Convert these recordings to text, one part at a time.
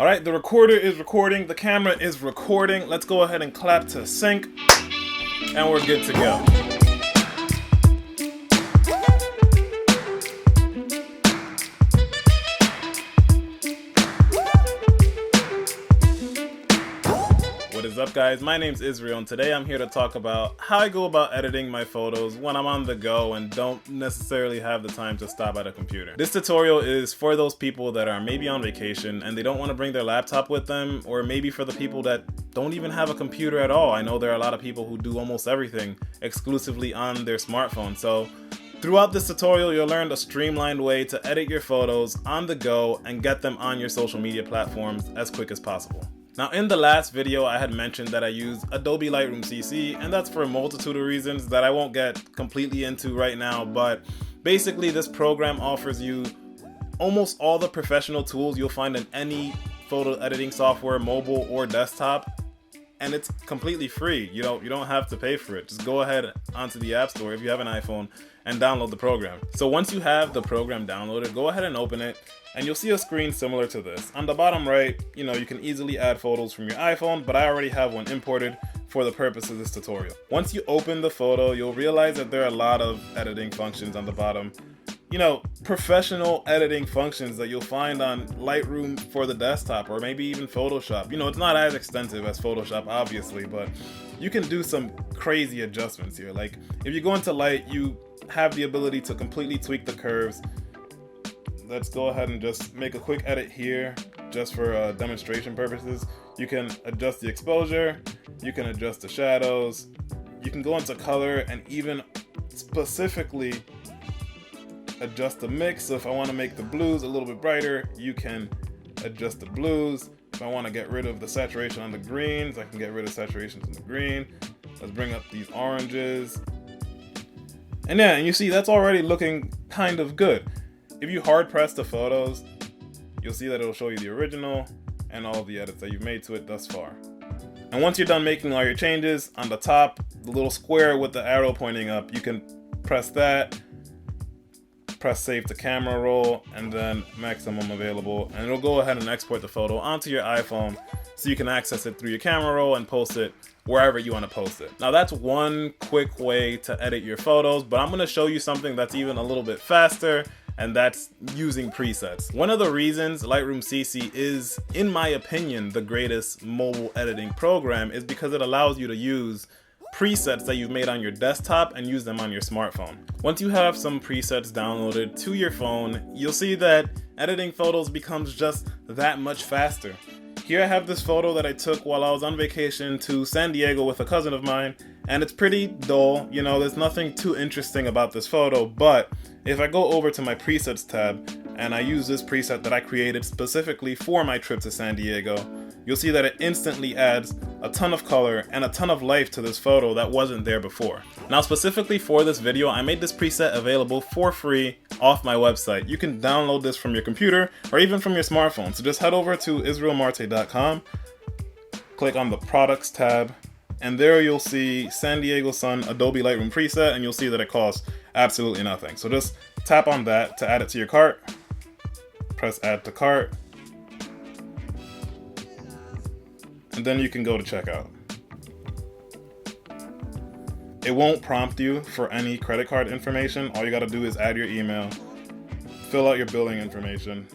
All right, the recorder is recording, the camera is recording. Let's go ahead and clap to sync, and we're good to go. What is up, guys? My name's Israel, and today I'm here to talk about how I go about editing my photos when I'm on the go and don't necessarily have the time to stop at a computer. This tutorial is for those people that are maybe on vacation and they don't want to bring their laptop with them, or maybe for the people that don't even have a computer at all. I know there are a lot of people who do almost everything exclusively on their smartphone. So throughout this tutorial, you'll learn a streamlined way to edit your photos on the go and get them on your social media platforms as quick as possible. Now, in the last video, I had mentioned that I use Adobe Lightroom CC, and that's for a multitude of reasons that I won't get completely into right now, but basically this program offers you almost all the professional tools you'll find in any photo editing software, mobile or desktop, and it's completely free. You don't have to pay for it. Just go ahead onto the App Store if you have an iPhone and download the program. So once you have the program downloaded, go ahead and open it, and you'll see a screen similar to this. On the bottom right, you can easily add photos from your iPhone, but I already have one imported for the purpose of this tutorial. Once you open the photo, you'll realize that there are a lot of editing functions on the bottom. Professional editing functions that you'll find on Lightroom for the desktop, or maybe even Photoshop. It's not as extensive as Photoshop, obviously, but you can do some crazy adjustments here. Like, if you go into Light, you have the ability to completely tweak the curves. Let's go ahead and just make a quick edit here, just for demonstration purposes. You can adjust the exposure, you can adjust the shadows, you can go into color and even specifically adjust the mix. So if I want to make the blues a little bit brighter, you can adjust the blues. If I want to get rid of the saturation on the greens, I can get rid of saturations on the green. Let's bring up these oranges. And you see that's already looking kind of good. If you hard press the photos, you'll see that it'll show you the original and all the edits that you've made to it thus far. And once you're done making all your changes, on the top, the little square with the arrow pointing up, you can press that, press save to camera roll, and then maximum available, and it'll go ahead and export the photo onto your iPhone so you can access it through your camera roll and post it wherever you want to post it. Now, that's one quick way to edit your photos, but I'm going to show you something that's even a little bit faster, and that's using presets. One of the reasons Lightroom CC is, in my opinion, the greatest mobile editing program is because it allows you to use presets that you've made on your desktop and use them on your smartphone. Once you have some presets downloaded to your phone, you'll see that editing photos becomes just that much faster. Here I have this photo that I took while I was on vacation to San Diego with a cousin of mine, and it's pretty dull. There's nothing too interesting about this photo, but if I go over to my presets tab and I use this preset that I created specifically for my trip to San Diego, you'll see that it instantly adds a ton of color and a ton of life to this photo that wasn't there before. Now, specifically for this video, I made this preset available for free off my website. You can download this from your computer or even from your smartphone. So just head over to israelmarte.com, click on the products tab, and there you'll see San Diego Sun Adobe Lightroom preset, and you'll see that it costs absolutely nothing. So just tap on that to add it to your cart, press add to cart, and then you can go to checkout. It won't prompt you for any credit card information. All you gotta do is add your email, fill out your billing information,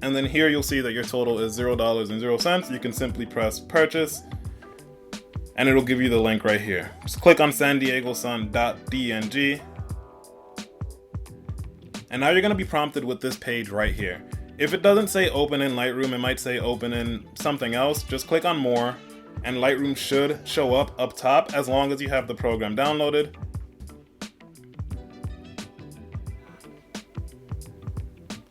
and then here you'll see that your total is $0.00. You can simply press purchase, and it'll give you the link right here. Just click on sandiegosun.dng, and now you're gonna be prompted with this page right here. If it doesn't say open in Lightroom, it might say open in something else. Just click on more, and Lightroom should show up top as long as you have the program downloaded.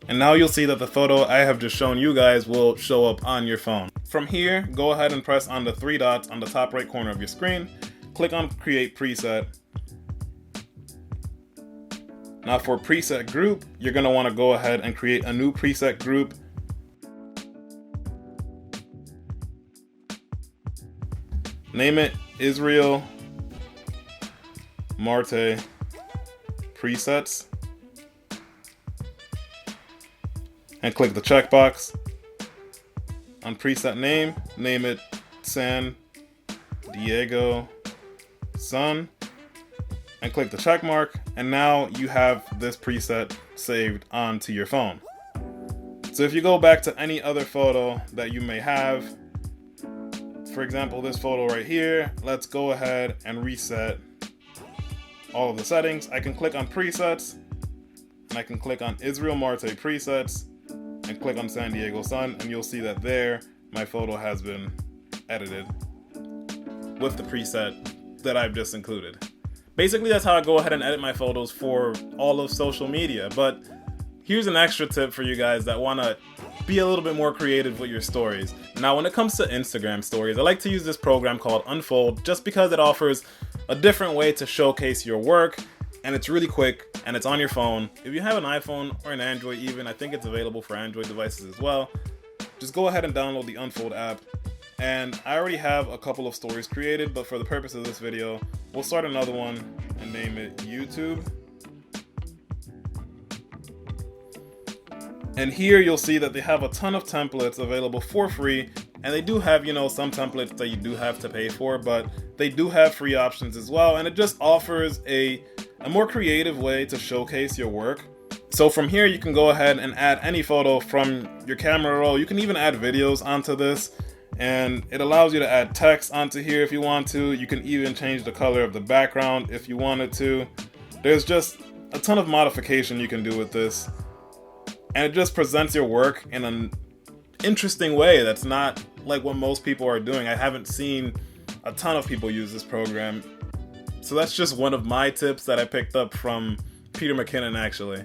And now you'll see that the photo I have just shown you guys will show up on your phone. From here, go ahead and press on the three dots on the top right corner of your screen. Click on Create Preset. Now for preset group, you're going to want to go ahead and create a new preset group. Name it Israel Marte Presets. And click the checkbox. on preset name, name it San Diego Sun, and click the check mark, and now you have this preset saved onto your phone. So if you go back to any other photo that you may have, for example this photo right here, let's go ahead and reset all of the settings. I can click on presets, and I can click on Israel Marte presets, and click on San Diego Sun, and you'll see that there my photo has been edited with the preset that I've just included. Basically, that's how I go ahead and edit my photos for all of social media. But here's an extra tip for you guys that want to be a little bit more creative with your stories. Now, when it comes to Instagram stories, I like to use this program called Unfold just because it offers a different way to showcase your work, and it's really quick, and it's on your phone. If you have an iPhone or an Android even, I think it's available for Android devices as well. Just go ahead and download the Unfold app. And I already have a couple of stories created, but for the purpose of this video, we'll start another one and name it YouTube. And here you'll see that they have a ton of templates available for free, and they do have, some templates that you do have to pay for, but they do have free options as well, and it just offers a more creative way to showcase your work. So from here you can go ahead and add any photo from your camera roll. You can even add videos onto this, and it allows you to add text onto here if you want to. You can even change the color of the background if you wanted to. There's just a ton of modification you can do with this, and it just presents your work in an interesting way that's not like what most people are doing. I haven't seen a ton of people use this program, so that's just one of my tips that I picked up from Peter McKinnon actually.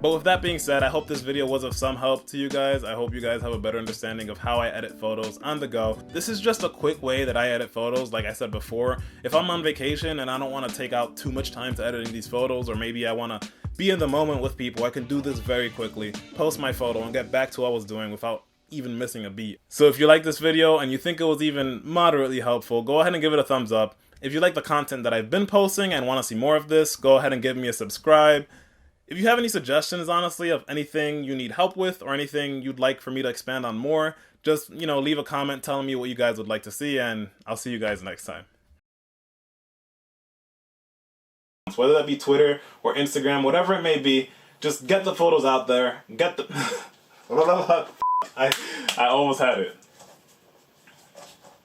But with that being said, I hope this video was of some help to you guys. I hope you guys have a better understanding of how I edit photos on the go. This is just a quick way that I edit photos, like I said before. If I'm on vacation and I don't want to take out too much time to editing these photos, or maybe I want to be in the moment with people, I can do this very quickly, post my photo, and get back to what I was doing without even missing a beat. So if you like this video and you think it was even moderately helpful, go ahead and give it a thumbs up. If you like the content that I've been posting and want to see more of this, go ahead and give me a subscribe. If you have any suggestions, honestly, of anything you need help with or anything you'd like for me to expand on more, just, leave a comment telling me what you guys would like to see, and I'll see you guys next time. Whether that be Twitter or Instagram, whatever it may be, just get the photos out there. Get the... I almost had it.